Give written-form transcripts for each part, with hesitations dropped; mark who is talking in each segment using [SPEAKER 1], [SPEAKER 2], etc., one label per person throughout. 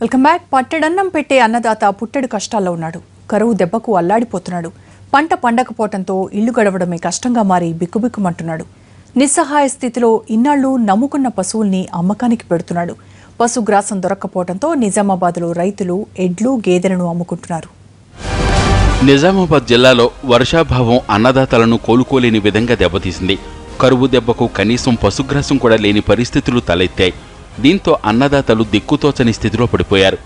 [SPEAKER 1] Welcome back. పట్టెడన్నం పెట్టే అన్నదాత పుట్టెడు కష్టాల్లో ఉన్నాడు. కరువు దెబ్బకు అల్లాడిపోతున్నాడు. పంట పండకపోవడంతో ఇల్లు గడవడమే కష్టంగా మారి బిక్కుబిక్కుమంటున్నాడు. నిస్సహాయ స్థితిలో ఇన్నాళ్లు నమ్ముకున్న పశువుల్ని అమ్మకానికి పెడుతున్నాడు. పశుగ్రాసం దొరక్కపోవడంతో నిజామాబాద్లో రైతులు ఎడ్లు గేదెలను అమ్ముకుంటున్నారు.
[SPEAKER 2] నిజామాబాద్ జిల్లాలో వర్షాభావం అన్నదాతలను కోలుకోలేని విధంగా దెబ్బతీసింది. కరువు దెబ్బకు కనీసం పశుగ్రాసం కూడా లేని పరిస్థితులు తలెత్తాయి. దీంతో అన్నదాతలు దిక్కుతోచని స్థితిలో పడిపోయారు.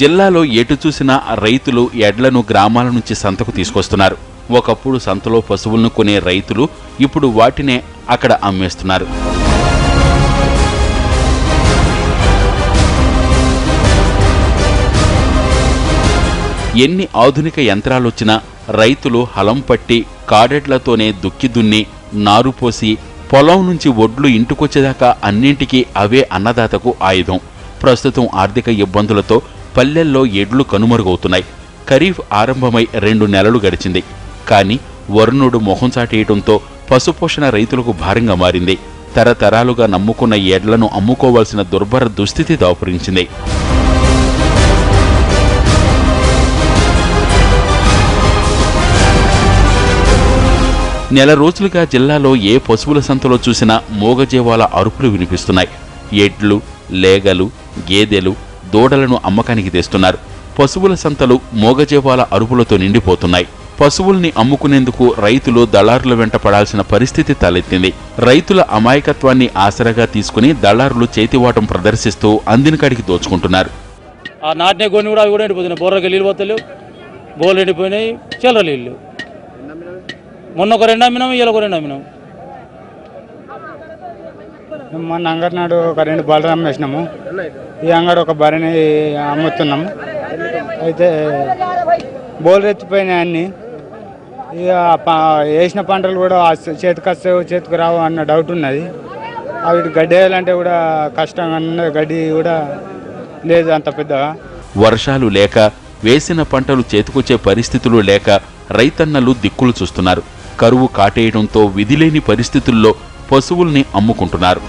[SPEAKER 2] జిల్లాలో ఎటు చూసినా రైతులు ఎడ్లను గ్రామాల నుంచి సంతకు తీసుకొస్తున్నారు. ఒకప్పుడు సంతలో పశువులను కొనే రైతులు ఇప్పుడు వాటినే అక్కడ అమ్మేస్తున్నారు. ఎన్ని ఆధునిక యంత్రాలొచ్చినా రైతులు హలం పట్టి కాడెడ్లతోనే దుక్కి దున్ని నారు పోసి పొలం నుంచి ఒడ్లు ఇంటికొచ్చేదాకా అన్నింటికీ అవే అన్నదాతకు ఆయుధం. ప్రస్తుతం ఆర్థిక ఇబ్బందులతో పల్లెల్లో ఎడ్లు కనుమరుగవుతున్నాయి. ఖరీఫ్ ఆరంభమై 2 నెలలు గడిచింది. కానీ వరుణుడు మొహం చాటేయడంతో పశుపోషణ రైతులకు భారంగా మారింది. తరతరాలుగా నమ్ముకున్న ఎడ్లను అమ్ముకోవాల్సిన దుర్భర దుస్థితి దాపురించింది. నెల రోజులుగా జిల్లాలో ఏ పశువుల సంతలో చూసినా మూగజీవాల అరుపులు వినిపిస్తున్నాయి. ఎడ్లు, లేగలు, గేదెలు, దూడలను అమ్మకానికి తెస్తున్నారు. పశువుల సంతలు మూగజీవాల అరుపులతో నిండిపోతున్నాయి. పశువుల్ని అమ్ముకునేందుకు రైతులు దళారుల వెంట పడాల్సిన పరిస్థితి తలెత్తింది. రైతుల అమాయకత్వాన్ని ఆసరాగా తీసుకుని దళారులు చేతివాటం ప్రదర్శిస్తూ అందిన కాడికి దోచుకుంటున్నారు.
[SPEAKER 3] నాటినే కొన్ని కూడా అవి కూడా ఎండిపోతున్నాయి. బోర్రకి నీళ్ళు పోతలేవు, బోర్లు ఎండిపోయినాయి, చిల్లర నీళ్ళు. మొన్న ఒక 2 అమ్మినాము, ఇలా ఒక 2 అమ్మినాము.
[SPEAKER 4] మొన్న అంగడినాడు ఒక 2 బర్రెలు అమ్మేసినాము. ఈ అంగడి ఒక బర్రెని అమ్ముతున్నాము. అయితే బోర్లు ఎత్తిపోయినాయి అన్నీ. ఇక వేసిన పంటలు కూడా చేతికి వస్తావు చేతికి రావు అన్న డౌట్ ఉన్నది. అవి గడ్డి వేయాలంటే కూడా కష్టంగా ఉన్నది. గడ్డి కూడా లేదు అంత పెద్దగా.
[SPEAKER 2] వర్షాలు లేక వేసిన పంటలు చేతికొచ్చే పరిస్థితులు లేక రైతన్నలు దిక్కులు చూస్తున్నారు. కరువు కాటేయడంతో విధిలేని పరిస్థితుల్లో పశువుల్ని అమ్ముకుంటున్నారు.